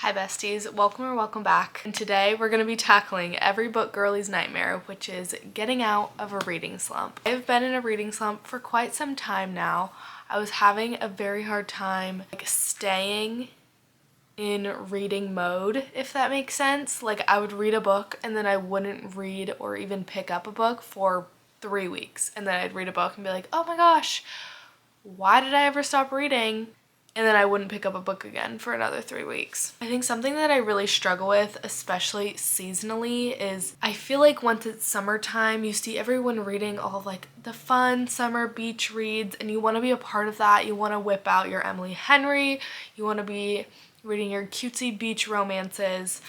Hi besties, welcome or welcome back. And today we're going to be tackling every book girlie's nightmare, which is getting out of a reading slump. I've been in a reading slump for quite some time now. I was having a very hard time staying in reading mode, if that makes sense. I would read a book and then I wouldn't read or even pick up a book for 3 weeks. And then I'd read a book and be like, oh my gosh, why did I ever stop reading? And then I wouldn't pick up a book again for another 3 weeks. I think something that I really struggle with, especially seasonally, is I feel like once it's summertime, you see everyone reading all of the fun summer beach reads, and you want to be a part of that. You want to whip out your Emily Henry, you want to be reading your cutesy beach romances,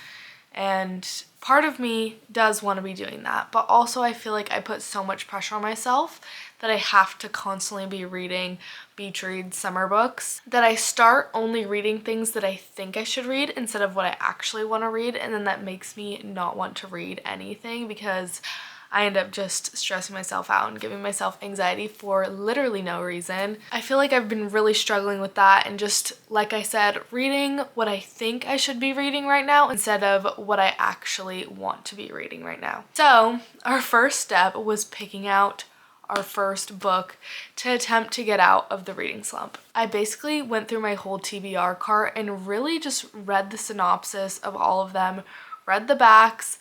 and part of me does want to be doing that, but also I feel like I put so much pressure on myself that I have to constantly be reading beach read summer books that I start only reading things that I think I should read instead of what I actually want to read, and then that makes me not want to read anything because I end up just stressing myself out and giving myself anxiety for literally no reason. I feel like I've been really struggling with that and just, like I said, reading what I think I should be reading right now instead of what I actually want to be reading right now. So our first step was picking out our first book to attempt to get out of the reading slump. I basically went through my whole TBR cart and really just read the synopsis of all of them, read the backs,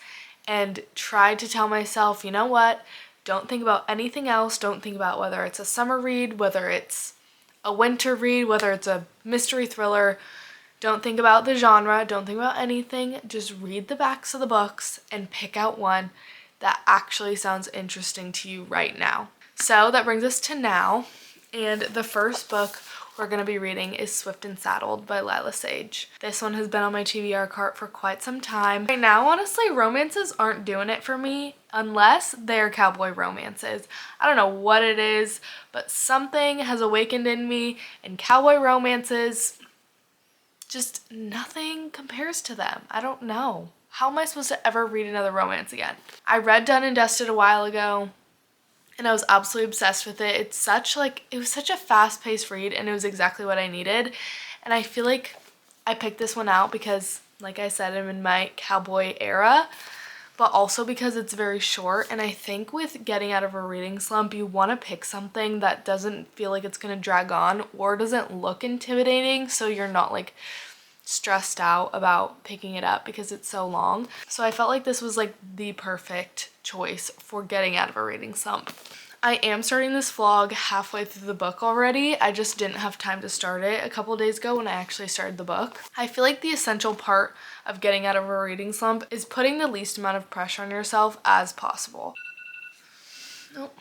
and tried to tell myself, you know what, don't think about anything else. Don't think about whether it's a summer read, whether it's a winter read, whether it's a mystery thriller. Don't think about the genre. Don't think about anything. Just read the backs of the books and pick out one that actually sounds interesting to you right now. So that brings us to now, and the first book we're going to be reading is Swift and Saddled by Lila Sage. This one has been on my TBR cart for quite some time. Right now, honestly, romances aren't doing it for me unless they're cowboy romances. I don't know what it is, but something has awakened in me, and cowboy romances, just nothing compares to them. I don't know. How am I supposed to ever read another romance again? I read Done and Dusted a while ago, and I was absolutely obsessed with it. It was such a fast-paced read, and it was exactly what I needed. And I feel like I picked this one out because, like I said, I'm in my cowboy era, but also because it's very short. And I think with getting out of a reading slump, you want to pick something that doesn't feel like it's going to drag on or doesn't look intimidating, so you're not stressed out about picking it up because it's so long. So I felt like this was the perfect choice for getting out of a reading slump. I am starting this vlog halfway through the book already. I just didn't have time to start it a couple days ago when I actually started the book. I feel like the essential part of getting out of a reading slump is putting the least amount of pressure on yourself as possible. Nope.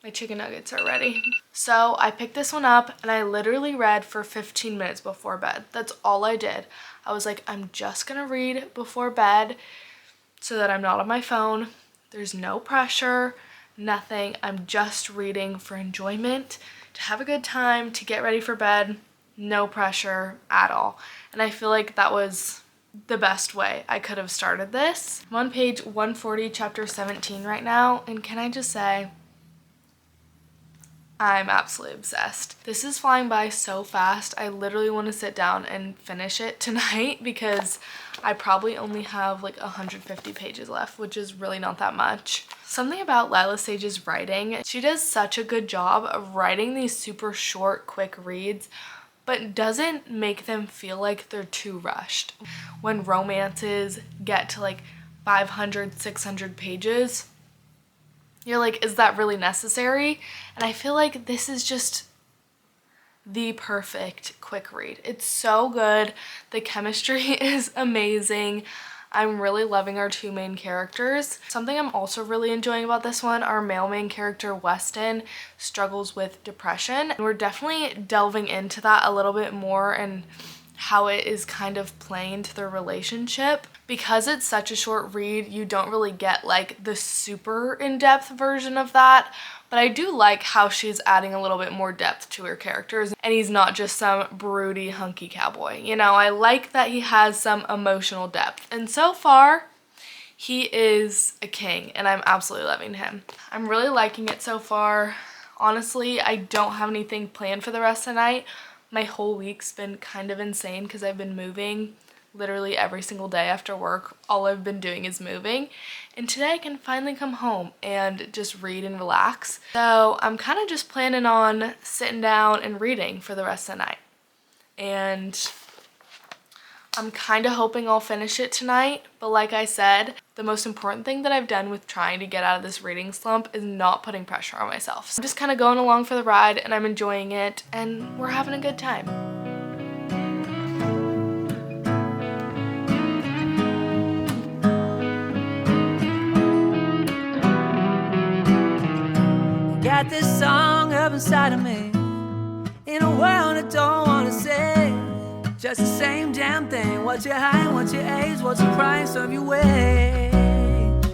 My chicken nuggets are ready. So I picked this one up and I literally read for 15 minutes before bed. That's all I did. I was like, I'm just gonna read before bed so that I'm not on my phone. There's no pressure, nothing. I'm just reading for enjoyment, to have a good time, to get ready for bed. No pressure at all. And I feel like that was the best way I could have started this. I'm on page 140, chapter 17 right now, and can I just say, I'm absolutely obsessed. This is flying by so fast. I literally want to sit down and finish it tonight because I probably only have 150 pages left, which is really not that much. Something about Lila Sage's writing, she does such a good job of writing these super short, quick reads, but doesn't make them feel like they're too rushed. When romances get to 500, 600 pages, you're like, is that really necessary? And I feel like this is just the perfect quick read. It's so good. The chemistry is amazing. I'm really loving our two main characters. Something I'm also really enjoying about this one, our male main character, Weston, struggles with depression. And we're definitely delving into that a little bit more and how it is kind of playing into their relationship. Because it's such a short read, you don't really get the super in-depth version of that, but I do like how she's adding a little bit more depth to her characters, and he's not just some broody, hunky cowboy. I like that he has some emotional depth, and so far, he is a king, and I'm absolutely loving him. I'm really liking it so far. Honestly, I don't have anything planned for the rest of the night, My whole week's been kind of insane because I've been moving literally every single day after work. All I've been doing is moving, and today I can finally come home and just read and relax. So I'm kind of just planning on sitting down and reading for the rest of the night, and I'm kind of hoping I'll finish it tonight. But like I said, the most important thing that I've done with trying to get out of this reading slump is not putting pressure on myself. So I'm just kind of going along for the ride, and I'm enjoying it, and we're having a good time. Got this song up inside of me, in a world I don't wanna say. Just the same damn thing. What's your height, what's your age, what's the price of your wage?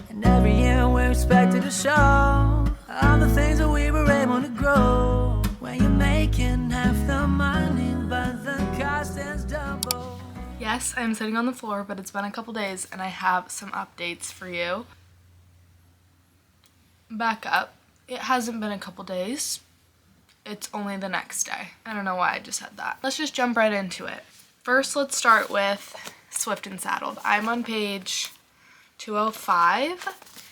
And every year we're expected to show all the things that we were able to grow. When you're making half the money, but the cost is double. Yes, I'm sitting on the floor, but it's been a couple days and I have some updates for you. Back up. It hasn't been a couple days. It's only the next day. I don't know why I just said that. Let's just jump right into it. First, let's start with Swift and Saddled. I'm on page 205.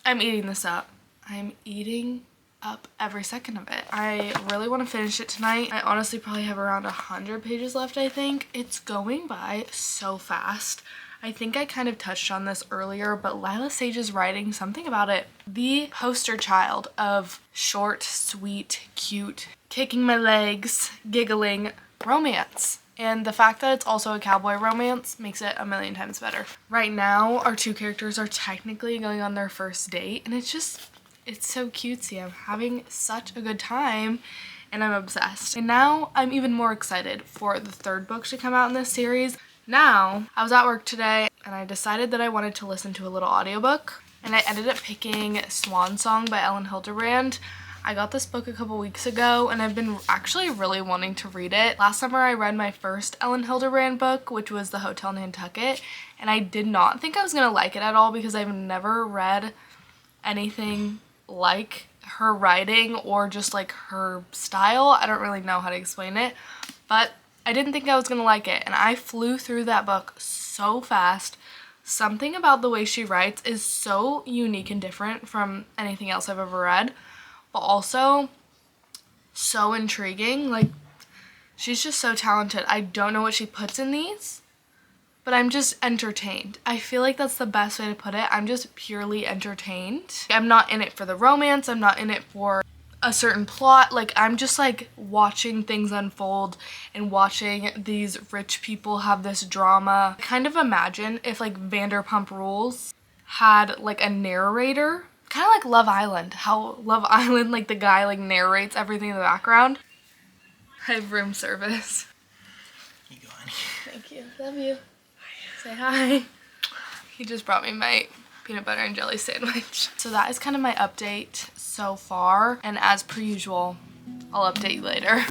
I'm eating this up. I'm eating up every second of it. I really want to finish it tonight. I honestly probably have around 100 pages left, I think. It's going by so fast. I think I kind of touched on this earlier, but Lila Sage's writing, something about it. The poster child of short, sweet, cute, kicking my legs, giggling romance. And the fact that it's also a cowboy romance makes it a million times better. Right now, our two characters are technically going on their first date, and it's so cutesy. I'm having such a good time, and I'm obsessed. And now I'm even more excited for the third book to come out in this series. Now, I was at work today and I decided that I wanted to listen to a little audiobook, and I ended up picking Swan Song by Ellen Hildebrand. I got this book a couple weeks ago and I've been actually really wanting to read it. Last summer I read my first Ellen Hildebrand book, which was The Hotel Nantucket, and I did not think I was gonna like it at all because I've never read anything like her writing or just like her style. I don't really know how to explain it, but I didn't think I was gonna like it, and I flew through that book so fast. Something about the way she writes is so unique and different from anything else I've ever read, but also so intriguing. Like, she's just so talented. I don't know what she puts in these, but I'm just entertained. I feel like that's the best way to put it. I'm just purely entertained. I'm not in it for the romance. I'm not in it for a certain plot. Like, I'm just like watching things unfold and watching these rich people have this drama. I kind of imagine if like Vanderpump Rules had like a narrator, kind of like Love Island, how Love Island, like the guy like narrates everything in the background. I have room service. You go, honey. Thank you. Love you. Say hi. He just brought me my peanut butter and jelly sandwich. So that is kind of my update so far, and as per usual, I'll update you later.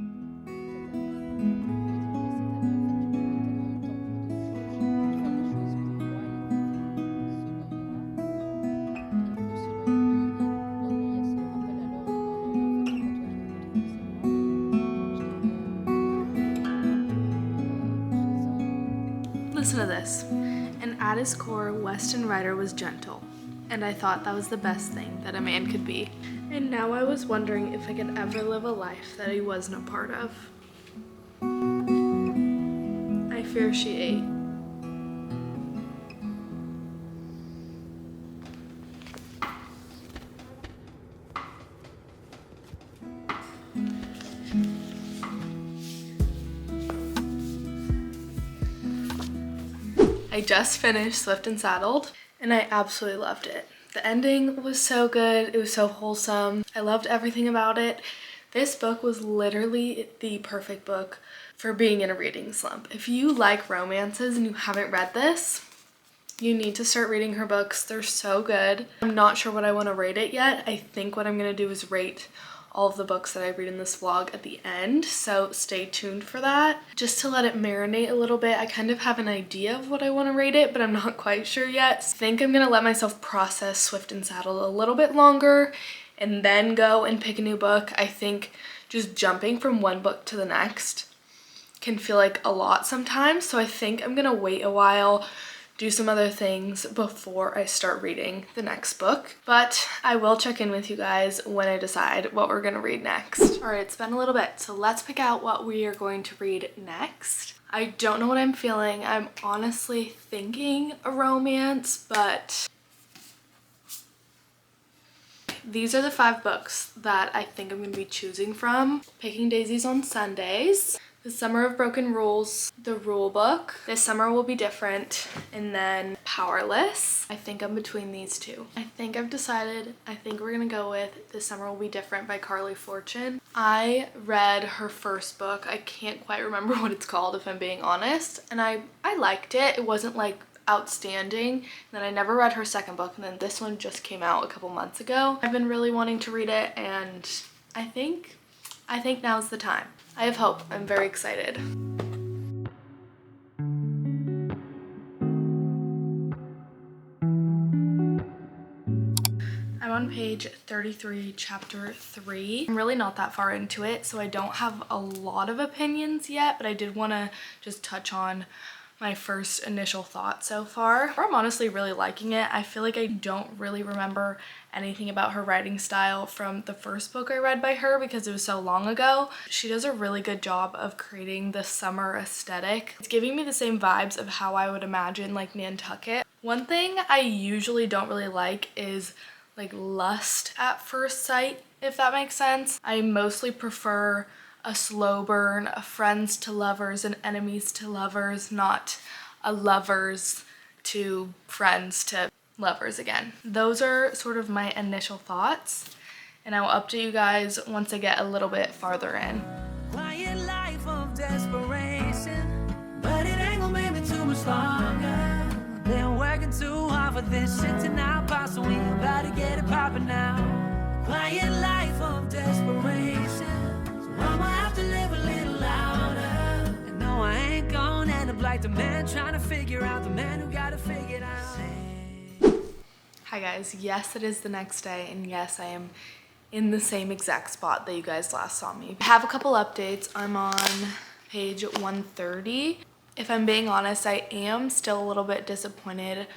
Listen to this. And at his core, Weston Ryder was gentle, and I thought that was the best thing that a man could be. And now I was wondering if I could ever live a life that he wasn't a part of. I fear she ate. I just finished Swift and Saddled, and I absolutely loved it. The ending was so good. It was so wholesome. I loved everything about it. This book was literally the perfect book for being in a reading slump. If you like romances and you haven't read this, you need to start reading her books. They're so good. I'm not sure what I want to rate it yet. I think what I'm going to do is rate all of the books that I read in this vlog at the end, so stay tuned for that. Just to let it marinate a little bit, I kind of have an idea of what I want to rate it, but I'm not quite sure yet. I think I'm gonna let myself process Swift and Saddled a little bit longer and then go and pick a new book. I think just jumping from one book to the next can feel like a lot sometimes. So I think I'm gonna wait a while, do some other things before I start reading the next book. But I will check in with you guys when I decide what we're gonna read next. All right, it's been a little bit, so let's pick out what we are going to read next. I don't know what I'm feeling. I'm honestly thinking a romance, but these are the 5 books that I think I'm gonna be choosing from. Picking Daisies on Sundays, The Summer of Broken Rules, The Rule Book, This Summer Will Be Different, and then Powerless. I think I'm between these two. I think I've decided. I think we're gonna go with This Summer Will Be Different by Carly Fortune. I read her first book. I can't quite remember what it's called if I'm being honest, and I liked it. It wasn't like outstanding. And then I never read her second book, and then this one just came out a couple months ago. I've been really wanting to read it, and I think now's the time. I have hope. I'm very excited. I'm on page 33, chapter 3. I'm really not that far into it, so I don't have a lot of opinions yet, but I did want to just touch on my first initial thought so far. I'm honestly really liking it. I feel like I don't really remember anything about her writing style from the first book I read by her because it was so long ago. She does a really good job of creating the summer aesthetic. It's giving me the same vibes of how I would imagine like Nantucket. One thing I usually don't really like is like lust at first sight, if that makes sense. I mostly prefer a slow burn, a friends to lovers and enemies to lovers, not a lovers to friends to lovers again. Those are sort of my initial thoughts, and I will update you guys once I get a little bit farther in. Quiet life of desperation, but it ain't gonna make me too much longer. Been working too hard for this shit to not pop, so we about to get it poppin' now. Quiet life of desperation, I'ma have to live a little louder. And no, I ain't gonna end up like the man trying to figure out the man who got it figured out. Hi guys, yes it is the next day, and yes I am in the same exact spot that you guys last saw me. I have a couple updates. I'm on page 130. If I'm being honest, I am still a little bit disappointed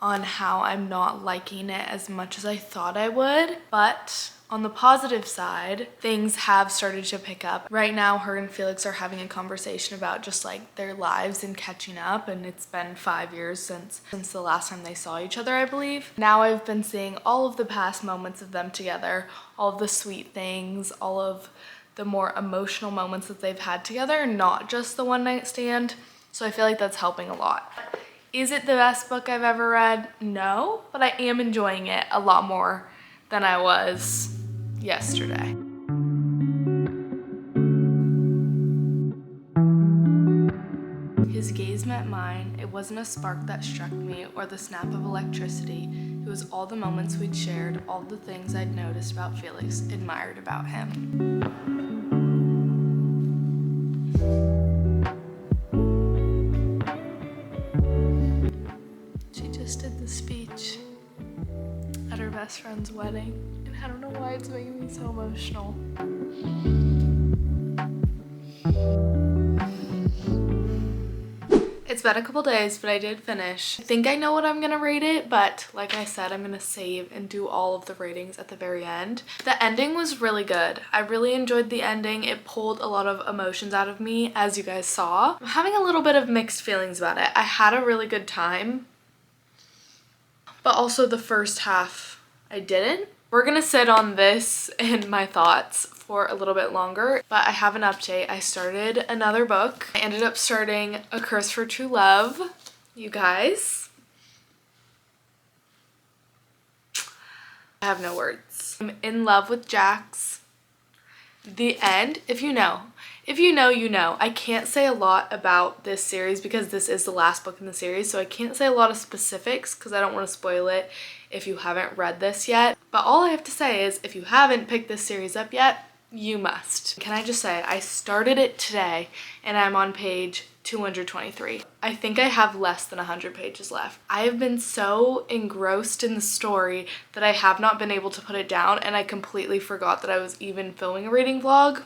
on how I'm not liking it as much as I thought I would, but on the positive side, things have started to pick up. Right now, her and Felix are having a conversation about just like their lives and catching up, and it's been 5 years since the last time they saw each other, I believe. Now I've been seeing all of the past moments of them together, all of the sweet things, all of the more emotional moments that they've had together, not just the one night stand. So I feel like that's helping a lot. Is it the best book I've ever read? No, but I am enjoying it a lot more than I was yesterday. His gaze met mine. It wasn't a spark that struck me or the snap of electricity. It was all the moments we'd shared, all the things I'd noticed about Felix, admired about him. She just did the speech at her best friend's wedding, and I don't know why it's making me so emotional. It's been a couple days, but I did finish. I think I know what I'm gonna rate it, but like I said, I'm gonna save and do all of the ratings at the very end. The ending was really good. I really enjoyed the ending. It pulled a lot of emotions out of me, as you guys saw. I'm having a little bit of mixed feelings about it. I had a really good time, but also the first half I didn't. We're gonna sit on this and my thoughts for a little bit longer, but I have an update. I started another book. I ended up starting A Curse for True Love, you guys. I have no words. I'm in love with Jax. The end, if you know, you know. I can't say a lot about this series because this is the last book in the series, so I can't say a lot of specifics because I don't want to spoil it if you haven't read this yet. But all I have to say is if you haven't picked this series up yet, You must. Can I just say, I started it today and I'm on page 223. I think I have less than 100 pages left. I have been so engrossed in the story that I have not been able to put it down, and I completely forgot that I was even filming a reading vlog.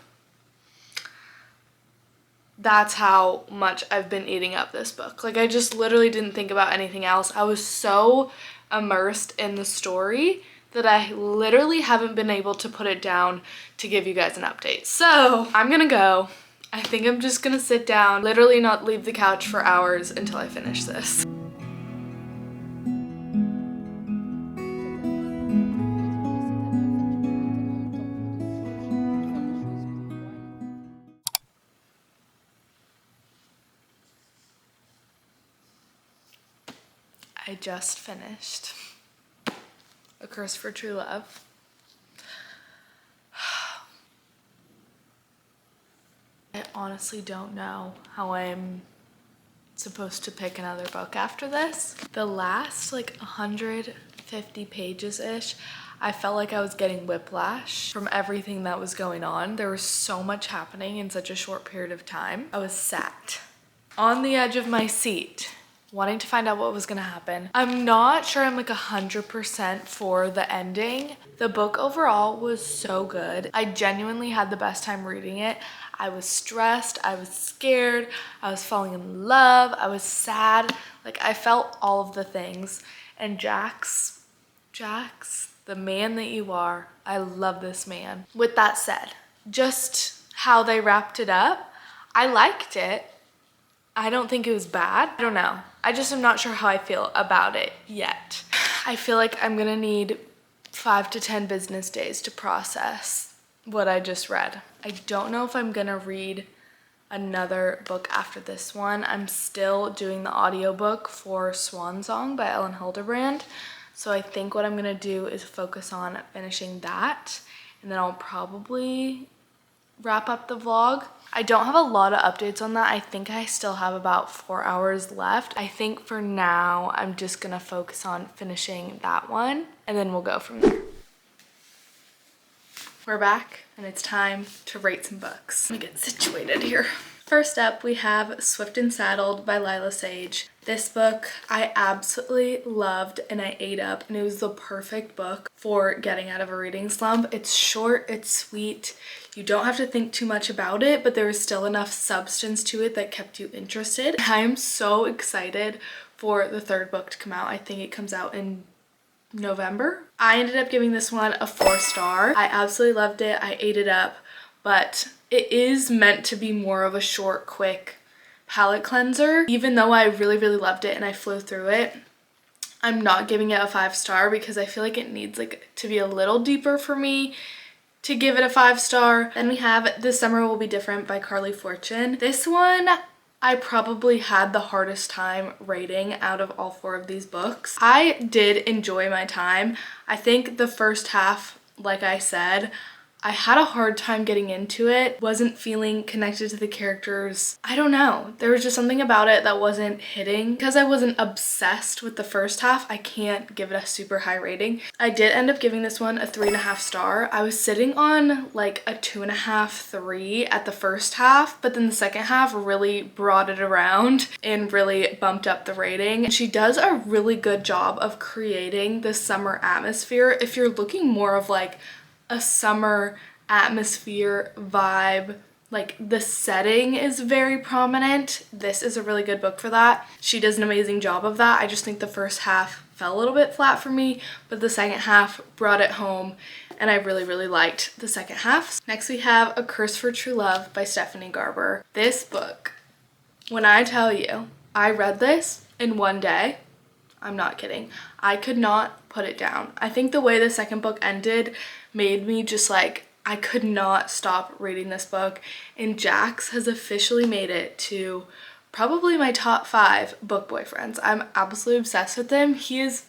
That's how much I've been eating up this book. Like, I just literally didn't think about anything else. I was so immersed in the story that I literally haven't been able to put it down to give you guys an update. So I'm gonna go. I think I'm just gonna sit down, literally not leave the couch for hours until I finish this. I just finished A Curse for True Love. I honestly don't know how I'm supposed to pick another book after this. The last like 150 pages-ish, I felt like I was getting whiplash from everything that was going on. There was so much happening in such a short period of time. I was sat on the edge of my seat wanting to find out what was gonna happen. I'm not sure I'm like 100% for the ending. The book overall was so good. I genuinely had the best time reading it. I was stressed, I was scared, I was falling in love, I was sad. Like, I felt all of the things. And Jax, the man that you are, I love this man. With that said, just how they wrapped it up, I liked it. I don't think it was bad. I don't know. I just am not sure how I feel about it yet. I feel like I'm gonna need 5 to 10 business days to process what I just read. I don't know if I'm gonna read another book after this one. I'm still doing the audiobook for Swan Song by Ellen Hildebrand. So I think what I'm gonna do is focus on finishing that, and then I'll probably wrap up the vlog. I don't have a lot of updates on that. I think I still have about 4 hours left. I think for now, I'm just gonna focus on finishing that one, and then we'll go from there. We're back, and it's time to rate some books. Let me get situated here. First up, we have Swift and Saddled by Lila Sage. This book I absolutely loved and I ate up, and it was the perfect book for getting out of a reading slump. It's short, it's sweet, you don't have to think too much about it, but there was still enough substance to it that kept you interested. I'm so excited for the third book to come out. I think it comes out in November. I ended up giving this one a 4-star. I absolutely loved it. I ate it up, but it is meant to be more of a short, quick palate cleanser. Even though I really, really loved it and I flew through it, I'm not giving it a 5-star because I feel like it needs like to be a little deeper for me to give it a 5-star. Then we have This Summer Will Be Different by Carly Fortune. This one I probably had the hardest time rating out of all 4 of these books. I did enjoy my time. I think the first half, like I said, I had a hard time getting into it, wasn't feeling connected to the characters. I don't know, there was just something about it that wasn't hitting. Because I wasn't obsessed with the first half, I can't give it a super high rating. I did end up giving this one a 3.5 star. I was sitting on like a 2.5, 3 at the first half, but then the second half really brought it around and really bumped up the rating. She does a really good job of creating the summer atmosphere. If you're looking more of like a summer atmosphere vibe, like the setting is very prominent, this is a really good book for that. She does an amazing job of that. I just think the first half fell a little bit flat for me, but the second half brought it home, and I really, really liked the second half. Next we have A Curse for True Love by Stephanie Garber. This book, when I tell you, I read this in one day, I'm not kidding. I could not put it down. I think the way the second book ended made me just like, I could not stop reading this book. And Jax has officially made it to probably my top 5 book boyfriends. I'm absolutely obsessed with him. He is...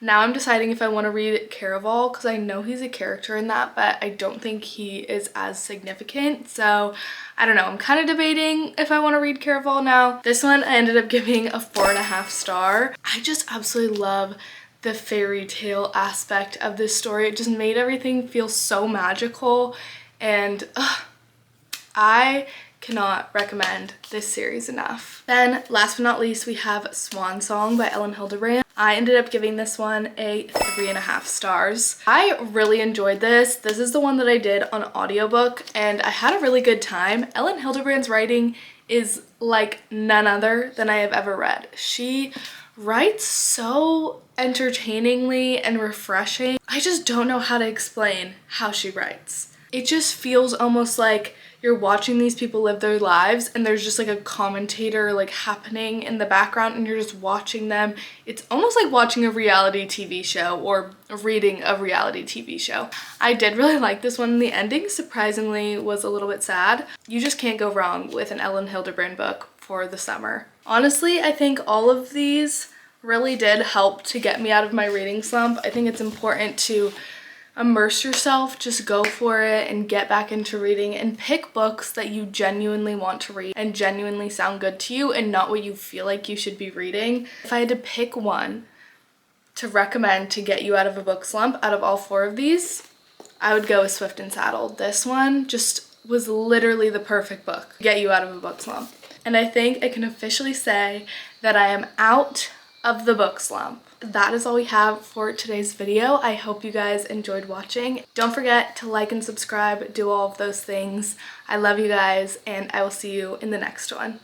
Now I'm deciding if I want to read Caraval, because I know he's a character in that, but I don't think he is as significant. So I don't know, I'm kind of debating if I want to read Caraval now. This one I ended up giving a 4.5 star. I just absolutely love the fairy tale aspect of this story. It just made everything feel so magical, and I cannot recommend this series enough. Then last but not least, we have Swan Song by Ellen Hildebrand. I ended up giving this one a 3.5 stars. I really enjoyed this. This is the one that I did on audiobook, and I had a really good time. Ellen Hildebrand's writing is like none other than I have ever read. She writes so entertainingly and refreshing. I just don't know how to explain how she writes. It just feels almost like you're watching these people live their lives, and there's just like a commentator like happening in the background, and you're just watching them. It's almost like watching a reality TV show or reading a reality TV show. I did really like this one. The ending surprisingly was a little bit sad. You just can't go wrong with an Ellen Hildebrand book for the summer. Honestly, I think all of these really did help to get me out of my reading slump. I think it's important to immerse yourself, just go for it and get back into reading, and pick books that you genuinely want to read and genuinely sound good to you and not what you feel like you should be reading. If I had to pick one to recommend to get you out of a book slump out of all 4 of these, I would go with Swift and Saddled. This one just was literally the perfect book to get you out of a book slump. And I think I can officially say that I am out of the book slump. That is all we have for today's video. I hope you guys enjoyed watching. Don't forget to like and subscribe, do all of those things. I love you guys, and I will see you in the next one.